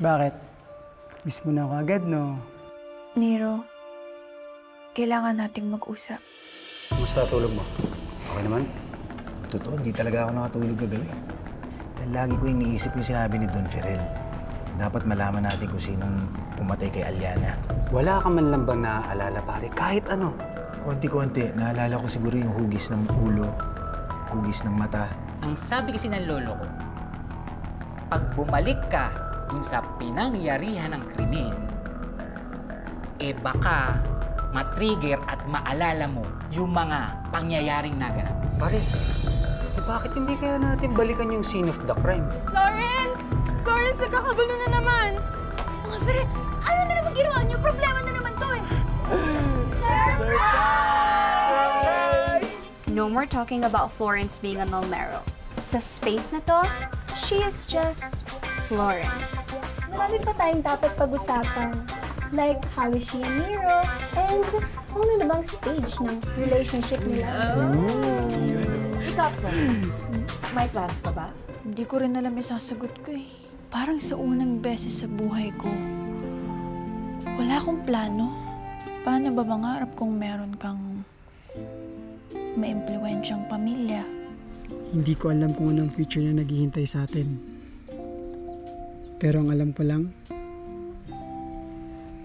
Bakit? Miss mo na ako agad, no? Nero, kailangan nating mag-usap. Kumusta tulog mo? Okay naman? Totoo, hindi talaga ako nakatulog kagabi. Dahil lagi ko iniisip yung sinabi ni Don Ferel. Dapat malaman natin kung sinong pumatay kay Aliana. Wala ka man lang bang naaalala, pare? Kahit ano. Konti-konti, naalala ko siguro yung hugis ng ulo, hugis ng mata. Ang sabi kasi ng lolo ko, pag bumalik ka dun sa pinangyarihan ng krimen, eh baka matrigger at maalala mo yung mga pangyayaring naganap. Pare, bakit hindi kaya natin balikan yung scene of the crime? Florence! Florence, nagkakagulo na naman! Mga Fere, ano na naman ginawa niyo? Problema na naman to eh! No more talking about Florence being a Malmero. Sa space na to, she is just Florence. Marami pa tayong dapat pag-usapan. Like, how is she and Nero? And ano na bang stage ng relationship nila? Ikaw, Florence, may plans ka ba? Hindi ko rin alam yung sasagot ko eh. Parang sa unang beses sa buhay ko, wala akong plano. Paano ba mangarap kung meron kang maimpluwensyang pamilya? Hindi ko alam kung anong future na naghihintay sa atin. Pero ang alam ko lang,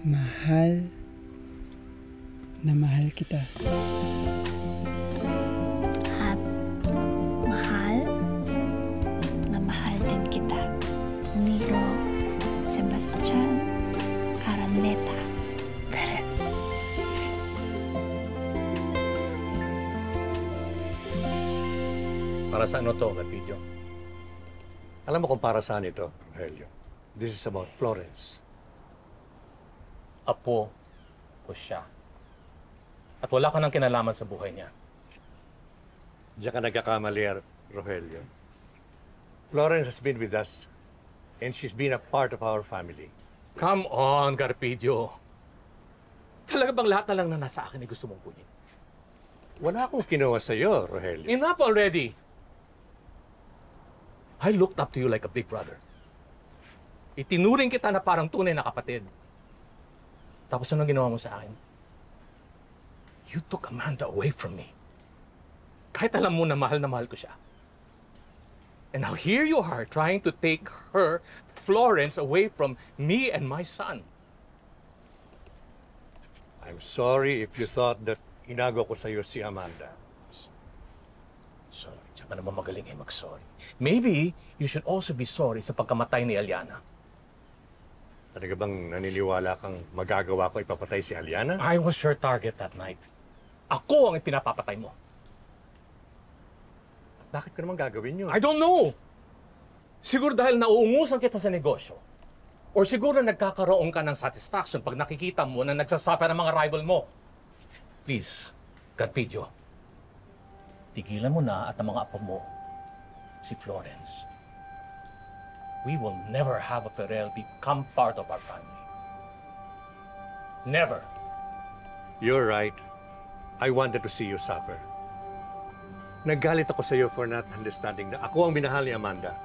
mahal na mahal kita. At mahal na mahal din kita. Nero Sebastian Araneta Ferel. Para sa ano to, Carpio? Alam mo kung para saan ito, Rogelio? This is about Florence. Apo ko siya. At wala ka nang kinalaman sa buhay niya. Diyan ka nagkakamali, Rogelio. Florence has been with us, and she's been a part of our family. Come on, Carpio. Talaga bang lahat na lang na nasa akin ay gusto mong kunin? Wala akong kinuha sa'yo, Rogelio. Enough already! I looked up to you like a big brother. Itinuring kita na parang tunay na kapatid. Tapos anong ginawa mo sa akin? You took Amanda away from me. Kahit alam mo na mahal ko siya. And now here you are trying to take her, Florence, away from me and my son. I'm sorry if you thought that inago ko sa'yo si Amanda. Sorry, siya pa naman magaling ay mag-sorry. Maybe you should also be sorry sa pagkamatay ni Aliana. Talaga bang naniniwala kang magagawa ko ipapatay si Aliana? I was your target that night. Ako ang ipinapapatay mo. Bakit ko naman gagawin yun? I don't know! Siguro dahil nauungusan kita sa negosyo. Or siguro nagkakaroon ka ng satisfaction pag nakikita mo na nagsasuffer ang mga rival mo. Please, Carpio, tigilan mo na at ang mga apo mo, si Florence. We will never have a Ferel become part of our family. Never. You're right. I wanted to see you suffer. Naggalit ako sa'yo for not understanding na ako ang minahal ni Amanda.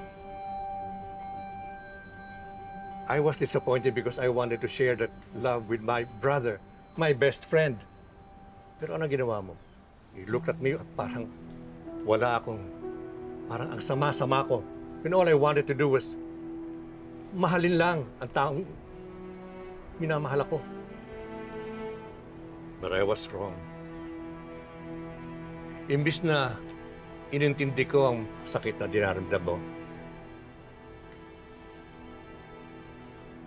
I was disappointed because I wanted to share that love with my brother, my best friend. Pero ano ginawa mo? You looked at me at parang wala akong, parang ang sama-sama ko. And all I wanted to do was mahalin lang ang taong minamahal ako. But I was wrong. Imbis na inintindi ko ang sakit na dinaramdam mo,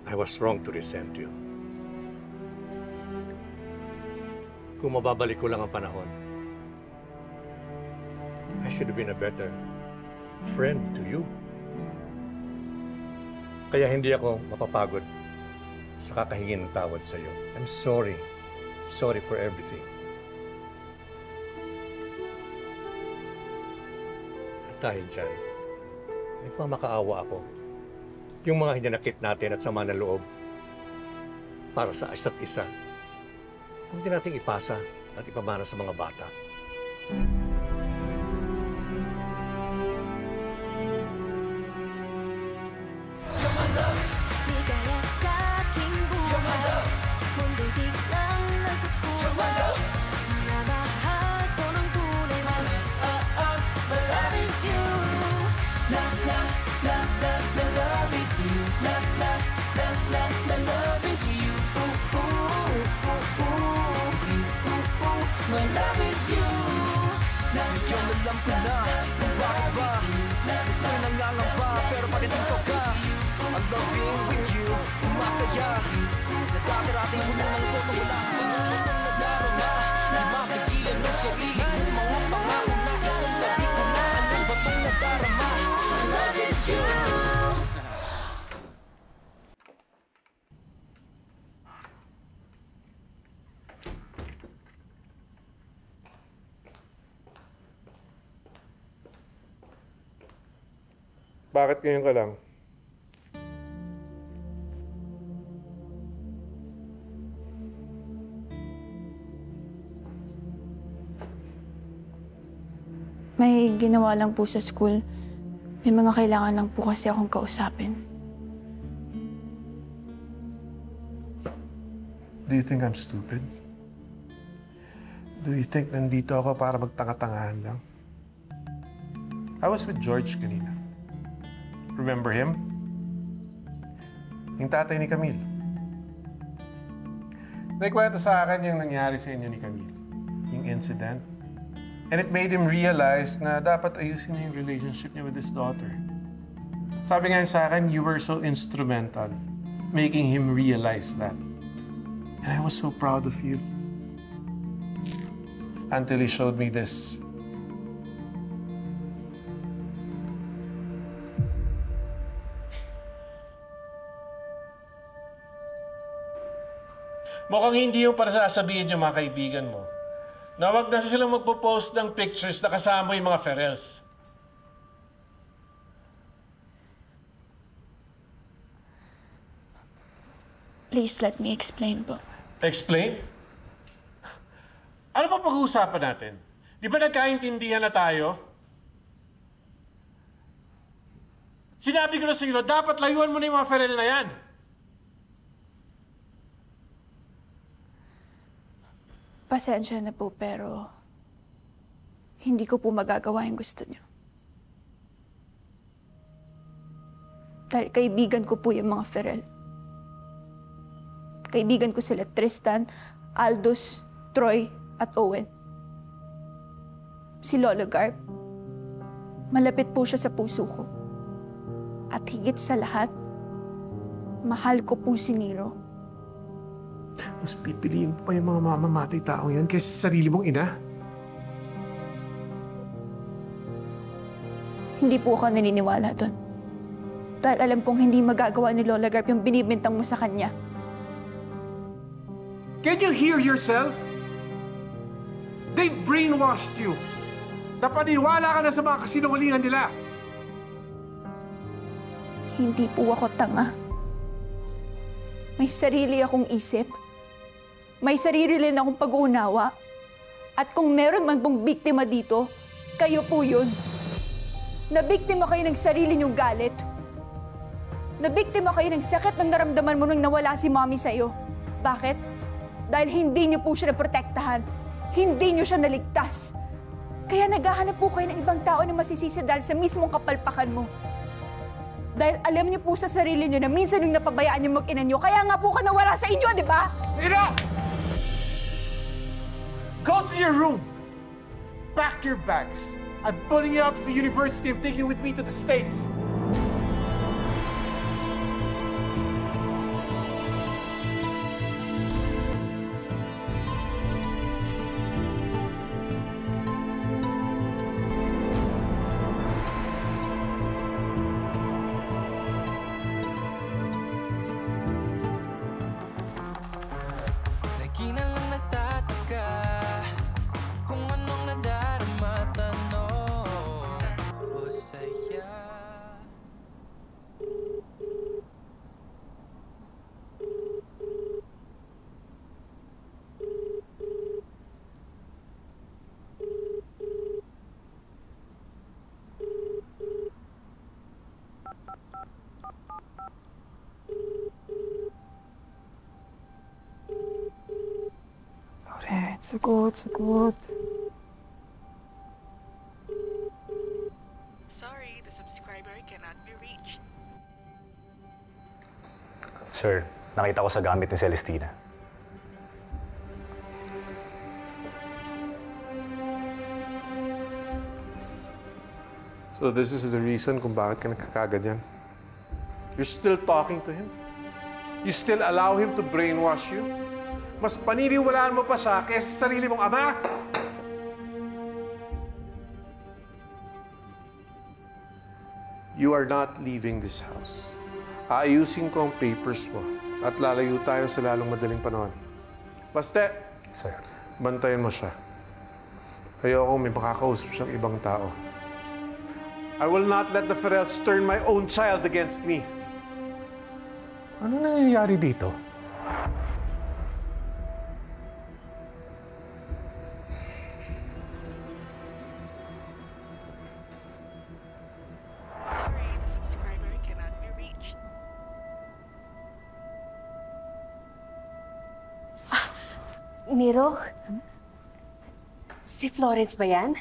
I was wrong to resent you. Kung mababalik ko lang ang panahon, I should have been a better friend to you. Kaya hindi ako mapapagod sa kakahingin ng tawad sa'yo. I'm sorry. Sorry for everything. At dahil dyan, nagmamakaawa ako. Yung mga hinanakit natin at sama ng loob para sa isa't isa, hindi natin ipasa at ipamana sa mga bata. Come on, love. alam ko na kung bakit ba gusto'y nangangamba, pero pag nandito ka I'm loving with you, sumasaya nagkakarating mo na ng ito wala ka itong nadarama di mapigilan ng sarili kong mga pangako na isang tabi ko na ano ba itong nadarama I love is you. Bakit ngayon ka lang? May ginawa lang po sa school. May mga kailangan lang po kasi akong kausapin. Do you think I'm stupid? Do you think nandito ako para magtanga-tangahan lang? I was with George kanina. Remember him? Yung tatay ni Camille. Nagkwento sa akin yung nangyari sa inyo ni Camille. Yung incident. And it made him realize na dapat ayusin niya yung relationship niya with his daughter. Sabi nga sa akin, you were so instrumental making him realize that. And I was so proud of you. Until he showed me this. Mukhang hindi yung para sasabihin yung mga kaibigan mo na wag na silang magpo-post ng pictures na kasama yung mga Ferrells. Please let me explain po. Explain? Ano pa pag-uusapan natin? Di ba nagkaintindihan na tayo? Sinabi ko na sa iyo, dapat layuan mo na yung mga Ferrell na yan. Pasensya na po, pero hindi ko po magagawa yung gusto niyo. Dahil kaibigan ko po yung mga Ferrell. Kaibigan ko sila Tristan, Aldous, Troy, at Owen. Si Lolo Garp, malapit po siya sa puso ko. At higit sa lahat, mahal ko po si Nero. Mas pipiliin mo pa yung mga mamamatay taong yan kaysa sa sarili mong ina? Hindi po ako naniniwala doon. Dahil alam kong hindi magagawa ni Lola Garp yung binibintang mo sa kanya. Can't you hear yourself? They've brainwashed you. Napaniwala ka na sa mga kasinungalingan nila. Hindi po ako tanga. May sarili akong isip. May sarili rin akong pag-uunawa. At kung meron man pong biktima dito, kayo po yun. Nabiktima kayo ng sarili niyong galit. Nabiktima kayo ng sakit ng naramdaman mo nung nawala si Mommy sa'yo. Bakit? Dahil hindi niyo po siya naprotektahan. Hindi niyo siya naligtas. Kaya naghahanap po kayo ng ibang tao na masisisi dahil sa mismong kapalpakan mo. Dahil alam niyo po sa sarili niyo na minsan yung napabayaan niyo mag-ina niyo, kaya nga po ka nawala sa inyo, di ba? Enough! Go to your room! Pack your bags. I'm pulling you out of the university and taking you with me to the States. Sagot, sagot. Sorry, the subscriber cannot be reached. Sir, nakita ko sa gamit ni Celestina. So this is the reason kung bakit ka nagkakaganyan. You're still talking to him? You still allow him to brainwash you? Mas paniniwalaan mo pa siya kaysa sa sarili mong ama? You are not leaving this house. Aayusin ko ang papers mo at lalayo tayo sa lalong madaling panahon. Baste, Sir. bantayan mo siya. Ayoko may makakausap siyang ibang tao. I will not let the Ferrells turn my own child against me. Ano nangyayari dito? Sorry, the subscriber cannot be reached. Nero? Si Florence ba yan?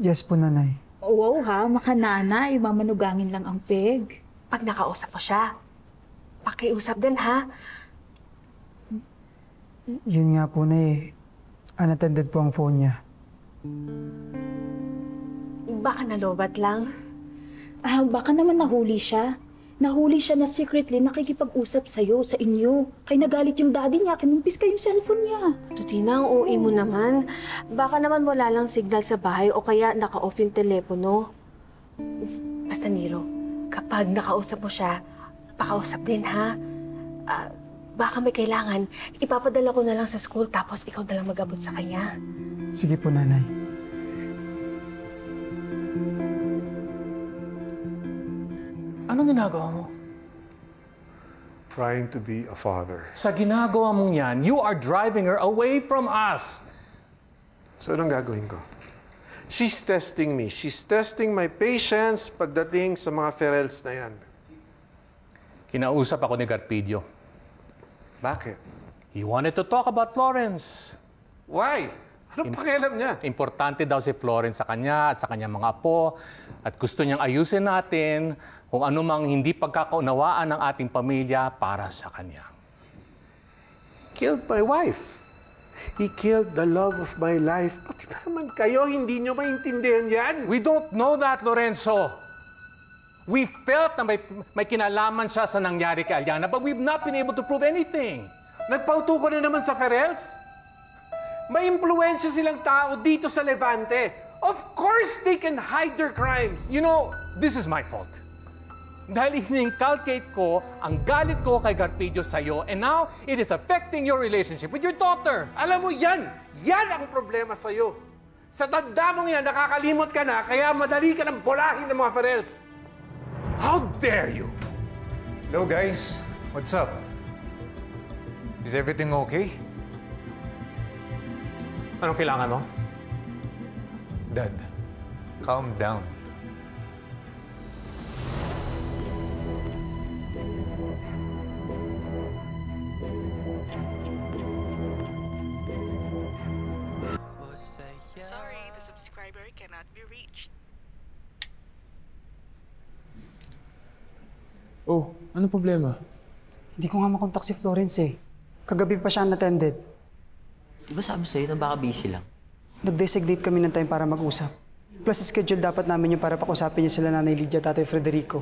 Yes po, Nanay. Wow ha, makananay. Mamanugangin lang ang peg. Pag nakausap mo siya, pakiusap din ha. Yun nga po na unattended po ang phone niya. Baka nalobat lang. Baka naman nahuli siya. Nahuli siya na secretly nakikipag-usap sa'yo, sa inyo. Kaya nagalit yung daddy niya, kinumpis ka yung cellphone niya. Tutina, ang OA mo naman. Baka naman wala lang signal sa bahay o kaya naka-off yung telepono. Basta Nero, kapag nakausap mo siya, pakausap din ha. Baka may kailangan, ipapadala ko na lang sa school tapos ikaw na lang mag-abot sa kanya. Sige po, Nanay. Anong ginagawa mo? Trying to be a father. Sa ginagawa mong yan, you are driving her away from us. So anong gagawin ko? She's testing me. She's testing my patience pagdating sa mga Ferrells na yan. Kinausap ako ni Garpidio. Bakit? He wanted to talk about Florence. Why? Anong pakialam niya? Importante daw si Florence sa kanya at sa kanyang mga apo. At gusto niyang ayusin natin kung ano mang hindi pagkakaunawaan ng ating pamilya para sa kanya. He killed my wife. He killed the love of my life. Pati ba naman kayo, hindi niyo maintindihan yan? We don't know that, Lorenzo. We felt na may kinalaman siya sa nangyari kay Aliana, but we've not been able to prove anything. Nagpauto ko na naman sa Ferrells. May impluensya silang tao dito sa Levante. Of course they can hide their crimes. You know, this is my fault. Dahil in-inculcate ko ang galit ko kay Garpidio sa'yo, and now it is affecting your relationship with your daughter. Alam mo yan! Yan ang problema sa'yo. Sa tanda mong yan, nakakalimot ka na, kaya madali ka ng bolahin ng mga Ferrells. How dare you? Hello guys, what's up? Is everything okay? Anong kailangan mo? Dad, calm down. Sorry, the subscriber cannot be reached. Oh, ano problema? Hindi ko nga makontak si Florence eh. Kagabi pa siya unattended. Di ba sabi sa'yo na baka busy lang? Nag-designate kami ng time para mag-usap. Plus, schedule dapat namin yung para pakusapin niya sila Nanay Lydia at Tatay Frederico.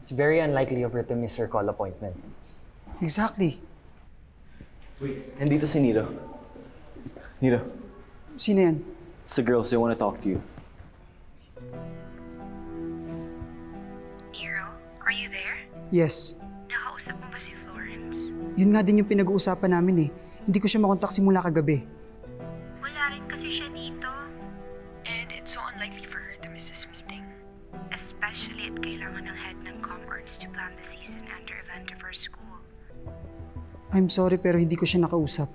It's very unlikely of her to miss her call appointment. Exactly. Wait, nandito si Nero. Nero. Sino yan? It's the girls. They want to talk to you. Nero, are you there? Yes. Nakausap mo ba si Florence? Yun nga din yung pinag-uusapan namin eh. Hindi ko siya makontak simula kagabi. Wala rin kasi siya dito. And it's so unlikely for her to miss this meeting. Especially at kailangan ng head ng ComArts to plan the season ender event of her school. I'm sorry pero hindi ko siya nakausap.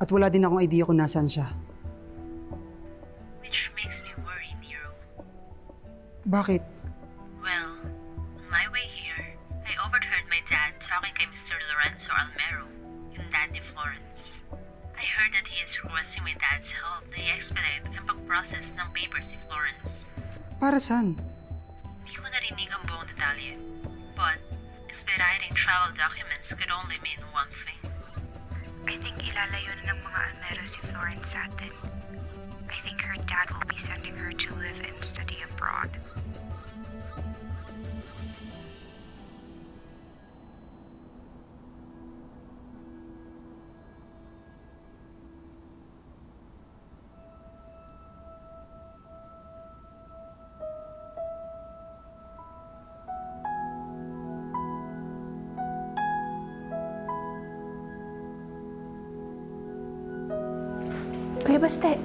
At wala din akong idea kung nasaan siya. Which makes me worry, Nero. Bakit? Well, on my way here, I overheard my dad talking kay Mr. Lorenzo Almero, yung dad ni Florence. I heard that he is requesting my dad's help na i-expedite ang pag-process ng papers ni Florence. Para saan? Hindi ko narinig ang buong detalye. But, expediting travel documents could only mean one thing. I think ilalayo na ng mga Almero si Florence sa atin. I think her dad will be sending her to live and study abroad. Kuya Baste.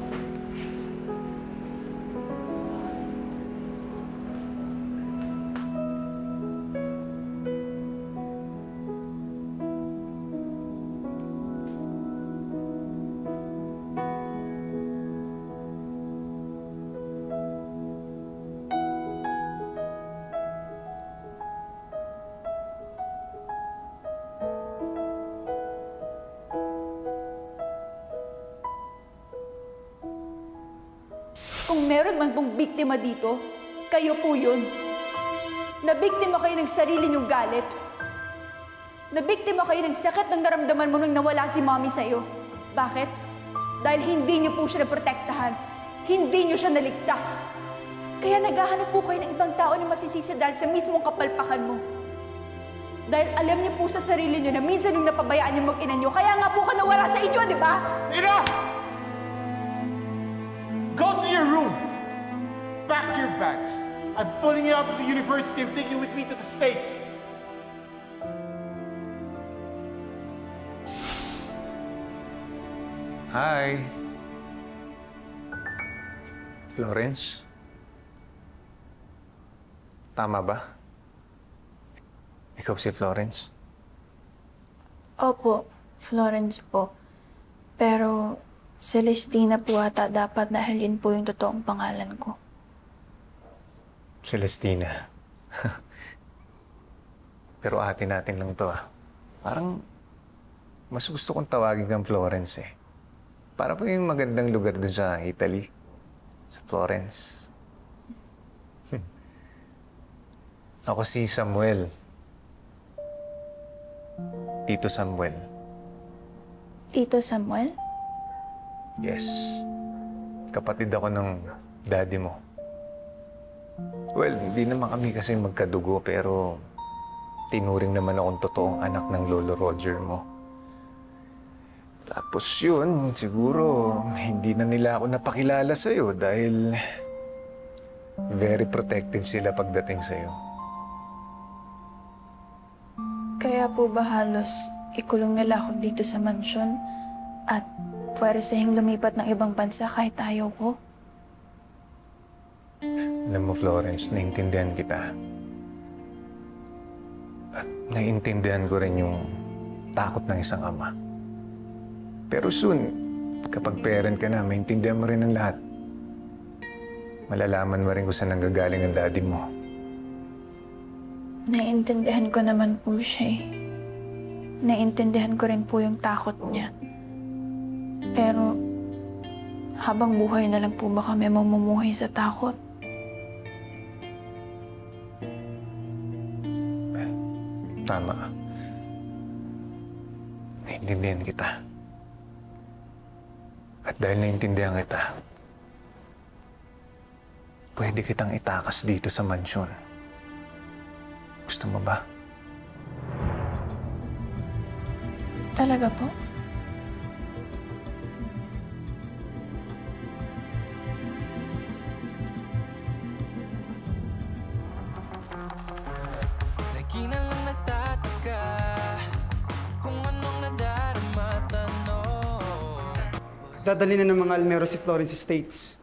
Kung meron man pong biktima dito, kayo po yun. Nabiktima kayo ng sarili niyong galit. Nabiktima kayo ng sakit ng naramdaman mo nung nawala si mommy sa'yo. Bakit? Dahil hindi niyo po siya naprotektahan. Hindi niyo siya naligtas. Kaya naghahanap po kayo ng ibang tao na masisisi dahil sa mismong kapalpakan mo. Dahil alam niyo po sa sarili niyo na minsan yung napabayaan niyo mag-ina niyo, kaya nga po ka nawala sa inyo, di ba? Enough! Go to your room! Pack your bags. I'm pulling you out of the university and taking you with me to the States. Hi. Florence? Tama ba? Ikaw si Florence? Opo, Florence po. Pero Celestina po ata dapat dahil yun po yung totoong pangalan ko. Celestina. Pero ate natin lang to ah. Parang mas gusto kong tawagin kang Florence eh. Para po yung magandang lugar dun sa Italy. Sa Florence. Ako si Samuel. Tito Samuel. Tito Samuel? Yes. Kapatid ako ng daddy mo. Well, hindi naman kami kasi magkadugo pero tinuring naman akong totoong anak ng Lolo Roger mo. Tapos yun, siguro hindi na nila ako napakilala sa'yo dahil very protective sila pagdating sa'yo. Kaya po ba halos ikulong nila ako dito sa mansyon at pwede sahing lumipat ng ibang bansa kahit ayaw ko? Alam mo, Florence, naiintindihan kita. At naiintindihan ko rin yung takot ng isang ama. Pero soon, kapag parent ka na, maintindihan mo rin ang lahat. Malalaman mo rin kung saan nanggagaling ang daddy mo. Naiintindihan ko naman po siya eh. Naiintindihan ko rin po yung takot niya. Pero, habang buhay na lang po ba kami mamumuhay sa takot? Tama. Naiintindihan kita. At dahil naiintindihan kita, pwede kitang itakas dito sa mansyon. Gusto mo ba? Talaga po? Lagi na lang nagtataka kung anong nadarama tanong. Dadali na ng mga Almero si Florence Estates.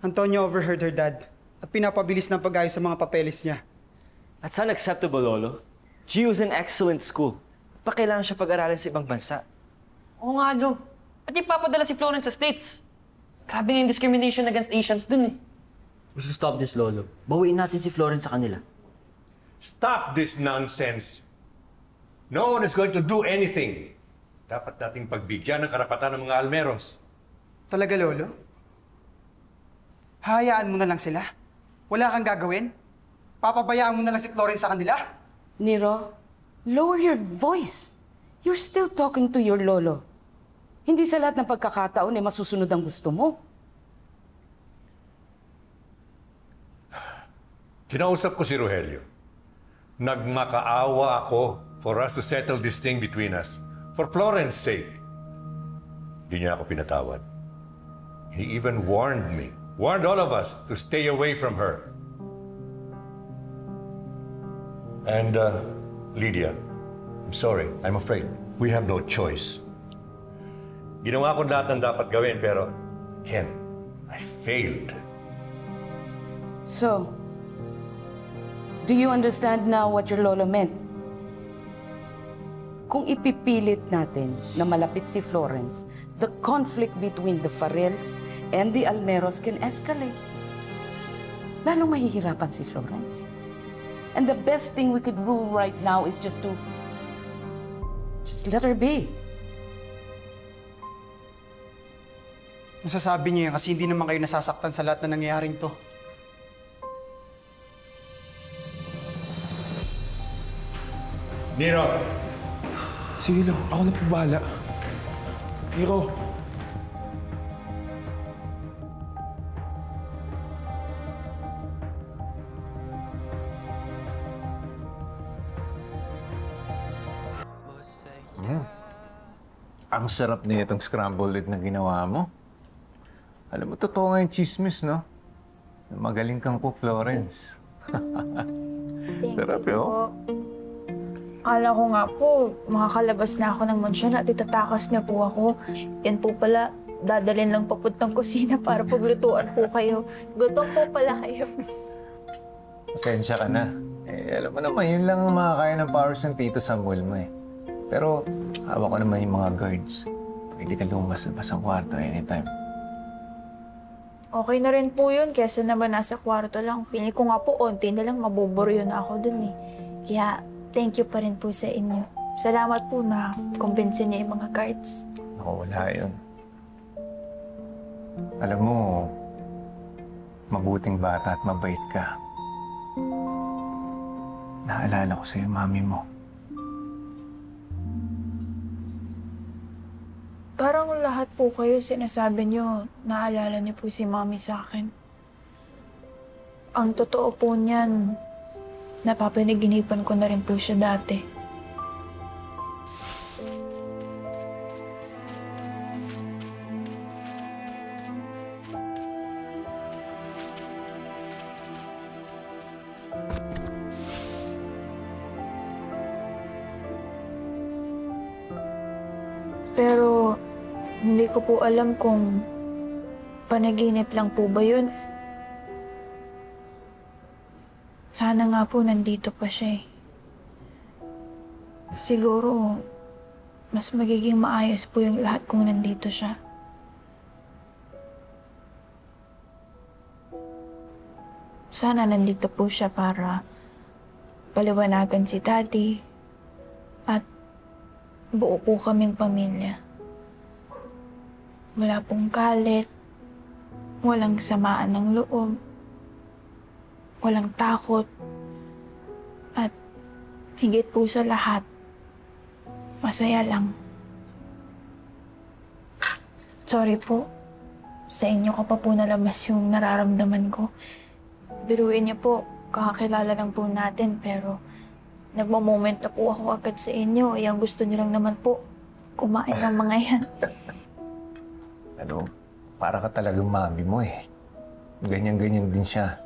Antonio overheard her dad at pinapabilis ng pag-ayos sa mga papeles niya. That's unacceptable, Lolo. G was an excellent school. Pa kailangan siya pag-aralin sa ibang bansa. Oo nga, Lo. At ipapadala si Florence sa States. Grabe nga yung discrimination against Asians dun eh. We should stop this, Lolo. Bawiin natin si Florence sa kanila. Stop this nonsense. No one is going to do anything. Dapat nating pagbigyan ng karapatan ng mga Almeros. Talaga, Lolo? Hayaan mo na lang sila? Wala kang gagawin? Papabayaan mo na lang si Florence sa kanila? Nero, lower your voice. You're still talking to your lolo. Hindi sa lahat ng pagkakataon masusunod ang gusto mo. Kinausap ko si Rogelio. Nagmakaawa ako for us to settle this thing between us. For Florence's sake. Hindi niya ako pinatawad. He even warned me, warned all of us to stay away from her. And, Lydia, I'm sorry. I'm afraid we have no choice. Ginawa ko lahat ng dapat gawin, pero, Ken, I failed. So, do you understand now what your lolo meant? Kung ipipilit natin na malapit si Florence, the conflict between the Farrells and the Almeros can escalate. Lalong mahihirapan si Florence. And the best thing we could do right now is just let her be. Nasasabi niyo yan kasi hindi naman kayo nasasaktan sa lahat na nangyayaring to. Nero! Sige lang, ako na po bahala. Nero! Ang sarap na itong scrambled egg na ginawa mo. Alam mo, totoo nga yung chismis, no? Magaling kang cook, Florence. Sarap yun. Akala ko nga po, makakalabas na ako ng mansyon at itatakas na po ako. Yan po pala, dadalhin lang papuntang kusina para paglutuan po kayo. Gutom po pala kayo. Pasensya ka na. Alam mo naman, yun lang ang makakaya ng powers ng Tito Samuel mo eh. Pero, hawak ko naman yung mga guards. Pwede ka lumas-labas ang kwarto anytime. Okay na rin po yun, kesa naman nasa kwarto lang. Feeling ko nga po, onti na lang mabuburyo na ako dun eh. Kaya, thank you pa rin po sa inyo. Salamat po na kumbinsin niya yung mga guards. Ako, wala yun. Alam mo, mabuting bata at mabait ka. Naalala ko sa'yo, mami mo. Parang lahat po kayo sinasabi niyo, naalala niyo po si Mami sa akin. Ang totoo po niyan, napapanaginipan ko na rin po siya dati. Pero, hindi ko po alam kung panaginip lang po ba yun. Sana nga po nandito pa siya eh. Siguro, mas magiging maayos po yung lahat kung nandito siya. Sana nandito po siya para paliwanagan si Daddy at buo po kaming pamilya. Wala pong galit, walang samaan ng loob, walang takot, at higit po sa lahat, masaya lang. Sorry po, sa inyo ko pa po nalabas yung nararamdaman ko. Biruin niyo po, kakakilala lang po natin, pero nagmo-moment na po ako agad sa inyo. Ang gusto niyo lang naman po, kumain ng mga yan. Ano, para ka talagang mami mo eh. Ganyan-ganyan din siya.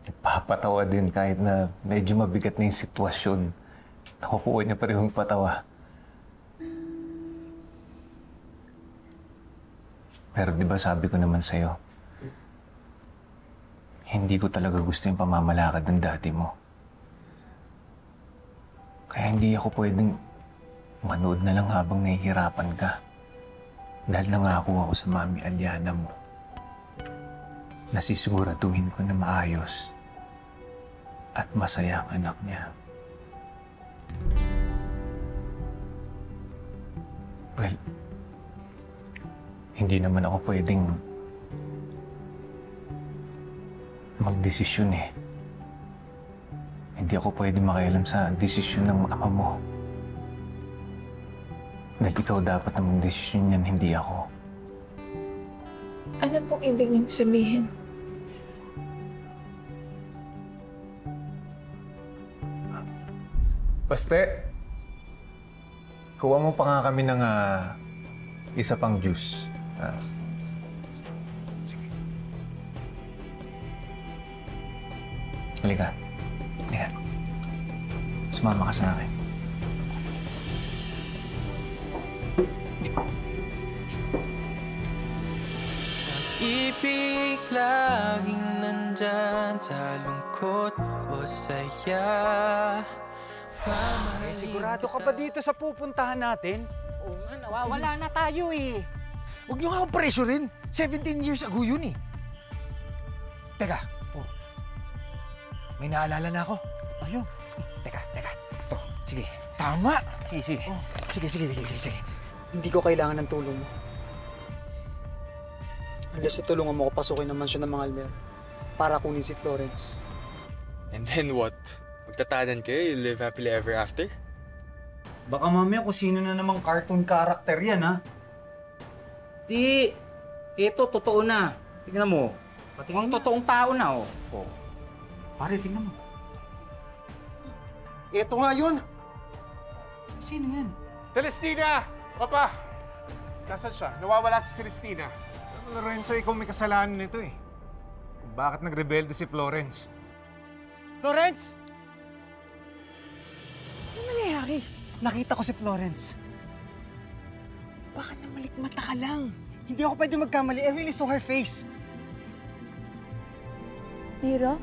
Nagpapatawa din kahit na medyo mabigat na yung sitwasyon. Nakukuha niya pa rin yung patawa. Pero di ba sabi ko naman sa'yo, hindi ko talaga gusto yung pamamalakad ng dati mo. Kaya hindi ako pwedeng manood na lang habang nahihirapan ka. Dahil nangako ako sa Mami Aliana mo. Nasisiguraduhin ko na maayos at masaya ang anak niya. Well, hindi naman ako pwedeng magdesisyon eh. Hindi ako pwedeng makialam sa desisyon ng ama mo. Dahil ikaw dapat na magdesisyon niyan, hindi ako. Ano pong ibig niyong sabihin? Paste, kuha mo pa nga kami ng isa pang juice. Sige. Halika. Halika. Sumama ka sa akin. Ibig laging nandyan sa lungkot o saya. Sigurado ka ba dito sa pupuntahan natin? Oo nga, nawawala na tayo eh. Huwag niyo nga akong pressurein. 17 years ago yun eh. Teka, may naalala na ako. Ayun. Teka. Ito, sige. Tama! Sige. Sige. Hindi ko kailangan ng tulong mo. Unless tutulungan mo ko pasukin ang mansyon ng mga Almero para kunin si Florence. And then what? Magtatanan kayo, you live happily ever after? Baka mamaya kung sino na namang cartoon character yan, ha? Ito, totoo na. Tingnan mo. Mukhang totoong tao na, oh. Pare, tingnan mo. Ito nga yun! Sino yan? Celestina! Papa! Nasaan siya? Nawawala si Celestina. Lorenzo, ikaw may kasalanan nito eh. Kung bakit nagrebelde si Florence. Florence! Ano nangyayari? Nakita ko si Florence. Bakit namalikmata ka lang? Hindi ako pwede magkamali. I really saw her face. Nero?